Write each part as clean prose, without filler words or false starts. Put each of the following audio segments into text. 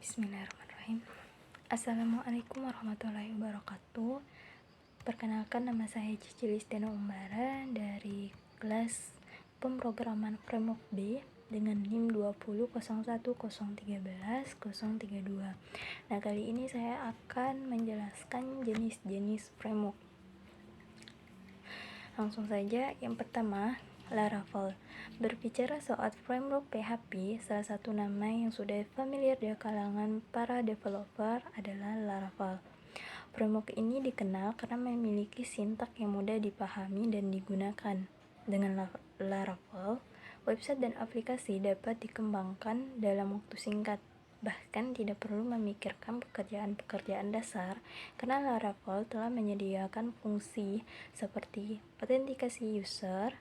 Bismillahirrahmanirrahim. Assalamualaikum warahmatullahi wabarakatuh. Perkenalkan, nama saya Cici Listena Umbara dari kelas pemrograman Framework B dengan NIM 2001013-032. Nah, kali ini saya akan menjelaskan jenis-jenis framework. Langsung saja, yang pertama, Laravel. Berbicara soal framework PHP, salah satu nama yang sudah familiar di kalangan para developer adalah Laravel. Framework ini dikenal karena memiliki sintak yang mudah dipahami dan digunakan. Dengan Laravel, website dan aplikasi dapat dikembangkan dalam waktu singkat. Bahkan tidak perlu memikirkan pekerjaan-pekerjaan dasar karena Laravel telah menyediakan fungsi seperti autentikasi user,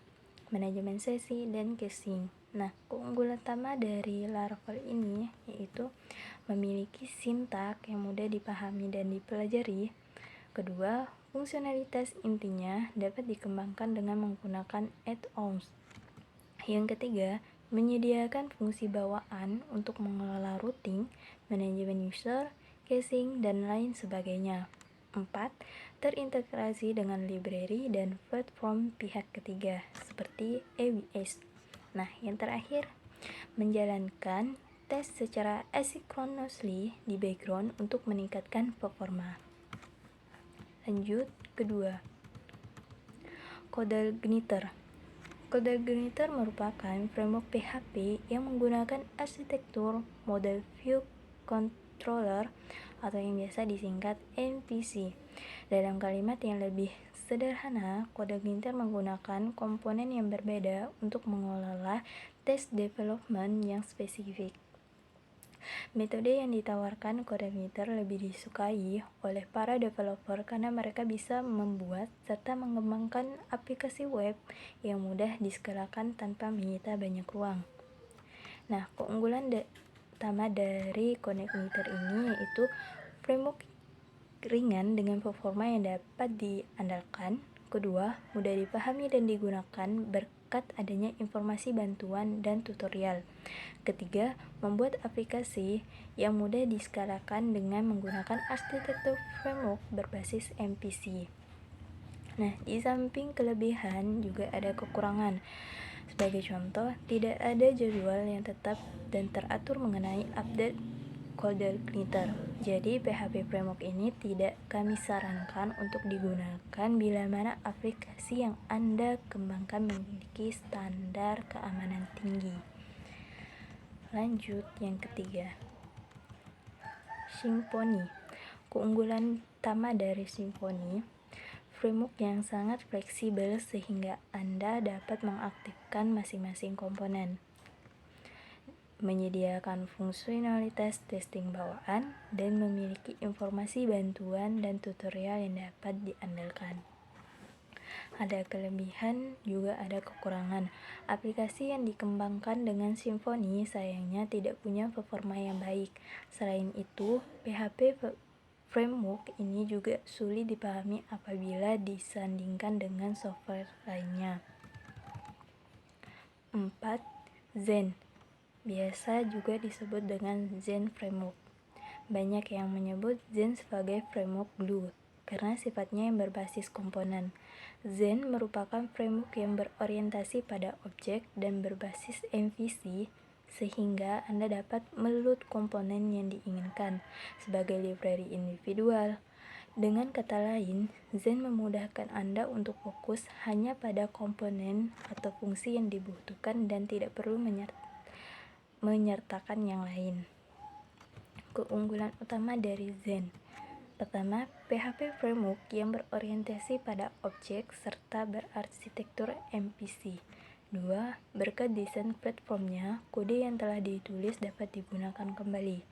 manajemen sesi, dan caching. Nah, keunggulan utama dari Laravel ini yaitu memiliki sintak yang mudah dipahami dan dipelajari. Kedua, fungsionalitas intinya dapat dikembangkan dengan menggunakan add-ons. Yang ketiga, menyediakan fungsi bawaan untuk mengelola routing, manajemen user, caching, dan lain sebagainya. 4. Terintegrasi dengan library dan platform pihak ketiga seperti AWS. Nah, yang terakhir, menjalankan tes secara asynchronously di background untuk meningkatkan performa. Lanjut, kedua, CodeIgniter. CodeIgniter merupakan framework PHP yang menggunakan arsitektur model view controller atau yang biasa disingkat MVC. Dalam kalimat yang lebih sederhana, CodeIgniter menggunakan komponen yang berbeda untuk mengelola test development yang spesifik. Metode yang ditawarkan CodeIgniter lebih disukai oleh para developer karena mereka bisa membuat serta mengembangkan aplikasi web yang mudah diskalakan tanpa menyita banyak ruang. Nah, keunggulan utama dari CodeIgniter ini yaitu framework ringan dengan performa yang dapat diandalkan. Kedua, mudah dipahami dan digunakan berkat adanya informasi bantuan dan tutorial. Ketiga, membuat aplikasi yang mudah diskalakan dengan menggunakan arsitektur framework berbasis MVC. Nah, di samping kelebihan juga ada kekurangan. Sebagai contoh, tidak ada jadwal yang tetap dan teratur mengenai update CodeIgniter. Jadi, PHP framework ini tidak kami sarankan untuk digunakan bila mana aplikasi yang Anda kembangkan memiliki standar keamanan tinggi. Lanjut, yang ketiga, Symfony. Keunggulan utama dari Symfony, framework yang sangat fleksibel sehingga Anda dapat mengaktifkan masing-masing komponen, menyediakan fungsionalitas testing bawaan, dan memiliki informasi bantuan dan tutorial yang dapat diandalkan. Ada kelebihan juga ada kekurangan. Aplikasi yang dikembangkan dengan Symfony sayangnya tidak punya performa yang baik. Selain itu, PHP framework ini juga sulit dipahami apabila disandingkan dengan software lainnya. 4. Zen. Biasa juga disebut dengan Zen Framework. Banyak yang menyebut Zen sebagai framework glue karena sifatnya yang berbasis komponen. Zen merupakan framework yang berorientasi pada objek dan berbasis MVC sehingga Anda dapat meload komponen yang diinginkan sebagai library individual. Dengan kata lain, Zen memudahkan Anda untuk fokus hanya pada komponen atau fungsi yang dibutuhkan dan tidak perlu menyertakan yang lain. Keunggulan utama dari Zen. Pertama, PHP framework yang berorientasi pada objek serta berarsitektur MVC. 2. Berkat desain platformnya, kode yang telah ditulis dapat digunakan kembali.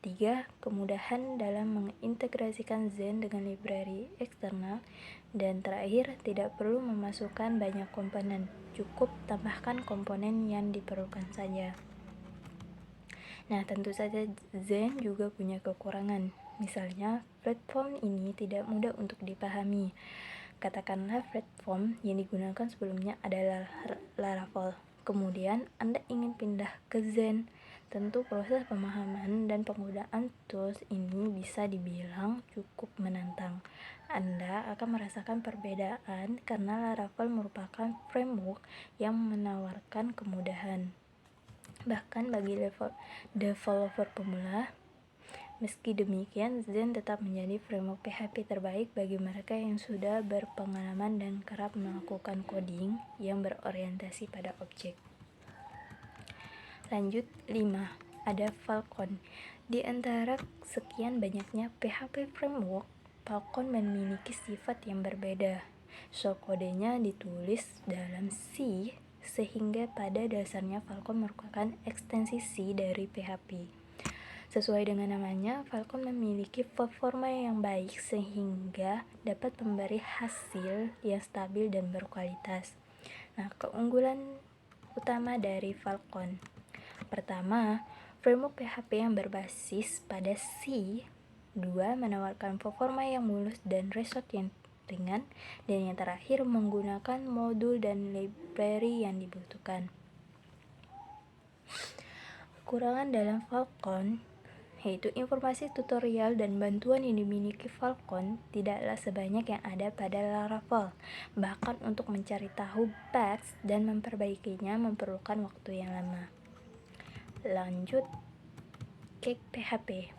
3. Kemudahan dalam mengintegrasikan Zen dengan library eksternal. Dan terakhir, tidak perlu memasukkan banyak komponen, cukup tambahkan komponen yang diperlukan saja. Nah, tentu saja Zen juga punya kekurangan. Misalnya, platform ini tidak mudah untuk dipahami. Katakanlah platform yang digunakan sebelumnya adalah Laravel. Kemudian, Anda ingin pindah ke Zen, Tentu proses pemahaman dan penggunaan tools ini bisa dibilang cukup menantang. Anda akan merasakan perbedaan karena Laravel merupakan framework yang menawarkan kemudahan. Bahkan bagi developer pemula, meski demikian, Zen tetap menjadi framework PHP terbaik bagi mereka yang sudah berpengalaman dan kerap melakukan coding yang berorientasi pada objek. Lanjut 5. Ada Falcon. Di antara sekian banyaknya PHP framework, Falcon memiliki sifat yang berbeda. Kodenya ditulis dalam C, sehingga pada dasarnya Falcon merupakan ekstensi C dari PHP. Sesuai dengan namanya, Falcon memiliki performa yang baik sehingga dapat memberi hasil yang stabil dan berkualitas. Nah, keunggulan utama dari Falcon. Pertama, framework PHP yang berbasis pada C. 2. Menawarkan performa yang mulus dan result yang ringan. Dan yang terakhir, menggunakan modul dan library yang dibutuhkan. Kekurangan dalam Falcon yaitu informasi tutorial dan bantuan yang dimiliki Falcon tidaklah sebanyak yang ada pada Laravel. Bahkan untuk mencari tahu bugs dan memperbaikinya memerlukan waktu yang lama. Lanjut, Cake PHP.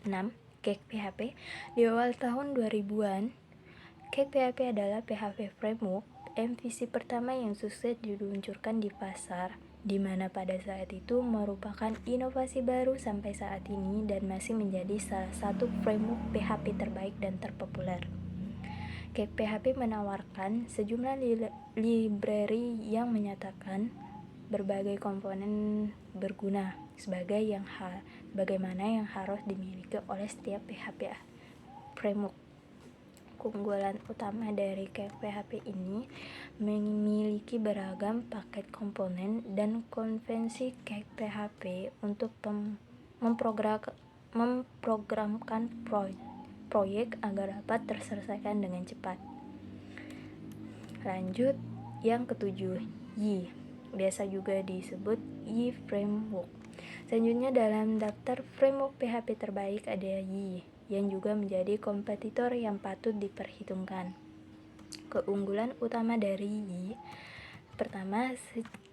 6. Cake PHP. Di awal tahun 2000-an, Cake PHP adalah PHP framework MVC pertama yang sukses diluncurkan di pasar, di mana pada saat itu merupakan inovasi baru sampai saat ini dan masih menjadi salah satu framework PHP terbaik dan terpopuler. Cake PHP menawarkan sejumlah library yang menyatakan berbagai komponen berguna bagaimana yang harus dimiliki oleh setiap PHP framework. Keunggulan utama dari Cake PHP ini memiliki beragam paket komponen dan konvensi Cake PHP untuk memprogramkan proyek agar dapat terselesaikan dengan cepat. Lanjut, yang ketujuh, Y. Biasa juga disebut Y Framework. Selanjutnya dalam daftar framework PHP terbaik ada Y, yang juga menjadi kompetitor yang patut diperhitungkan. Keunggulan utama dari Y, pertama,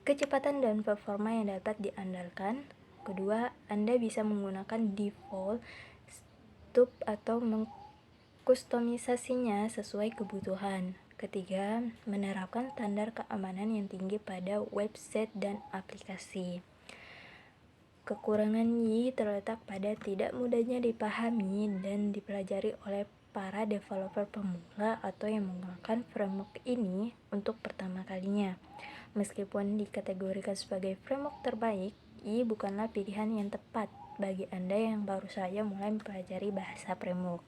kecepatan dan performa yang dapat diandalkan. Kedua, Anda bisa menggunakan default stub atau mengkustomisasinya sesuai kebutuhan. Ketiga, menerapkan standar keamanan yang tinggi pada website dan aplikasi. Kekurangan Y terletak pada tidak mudahnya dipahami dan dipelajari oleh para developer pemula atau yang menggunakan framework ini untuk pertama kalinya. Meskipun dikategorikan sebagai framework terbaik, Y bukanlah pilihan yang tepat bagi Anda yang baru saja mulai mempelajari bahasa framework.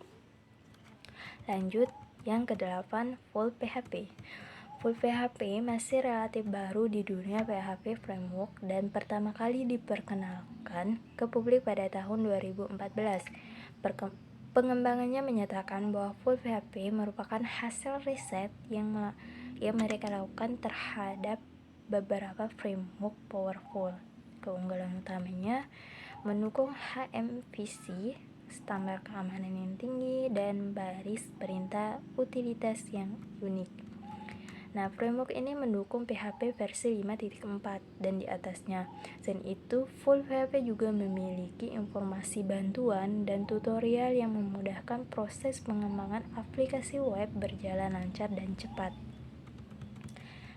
Lanjut, yang ke-8, Full PHP. Full PHP masih relatif baru di dunia PHP framework dan pertama kali diperkenalkan ke publik pada tahun 2014. Pengembangannya menyatakan bahwa Full PHP merupakan hasil riset yang mereka lakukan terhadap beberapa framework powerful. Keunggulan utamanya mendukung HMVC, standar keamanan yang tinggi, dan baris perintah utilitas yang unik. Nah, framework ini mendukung PHP versi 5.4 dan di atasnya. Selain itu, Full PHP juga memiliki informasi bantuan dan tutorial yang memudahkan proses pengembangan aplikasi web berjalan lancar dan cepat.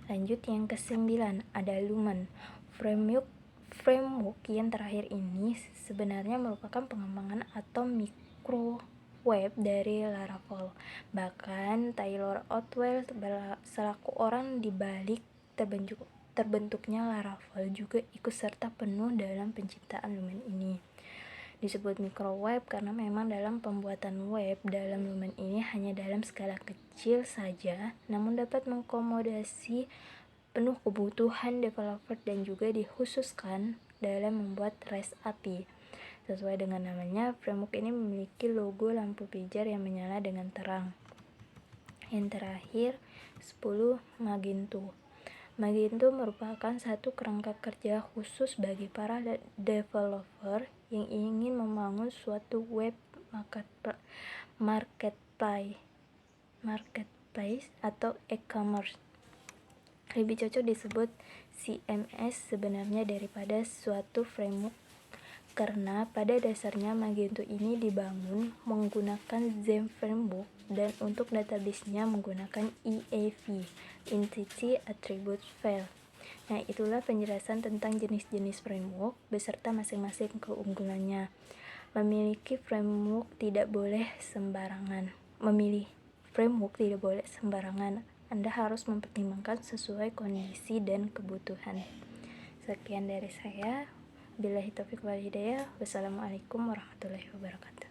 Lanjut, yang ke-9, ada Lumen. Framework yang terakhir ini sebenarnya merupakan pengembangan atau mikro web dari Laravel. Bahkan Taylor Otwell selaku orang di balik terbentuknya Laravel juga ikut serta penuh dalam penciptaan Lumen ini. Disebut mikro web karena memang dalam pembuatan web dalam Lumen ini hanya dalam skala kecil saja, namun dapat mengakomodasi penuh kebutuhan developer dan juga dikhususkan dalam membuat REST API. Sesuai dengan namanya, framework ini memiliki logo lampu pijar yang menyala dengan terang. Yang terakhir, 10, Magento. Magento merupakan satu kerangka kerja khusus bagi para developer yang ingin membangun suatu web marketplace atau e-commerce. Lebih cocok disebut CMS sebenarnya daripada suatu framework, karena pada dasarnya Magento ini dibangun menggunakan Zend Framework dan untuk database-nya menggunakan EAV, Entity Attribute File. Nah, itulah penjelasan tentang jenis-jenis framework beserta masing-masing keunggulannya. Memilih framework tidak boleh sembarangan. Anda harus mempertimbangkan sesuai kondisi dan kebutuhan. Sekian dari saya. Billahi taufiq wal hidayah. Wassalamualaikum warahmatullahi wabarakatuh.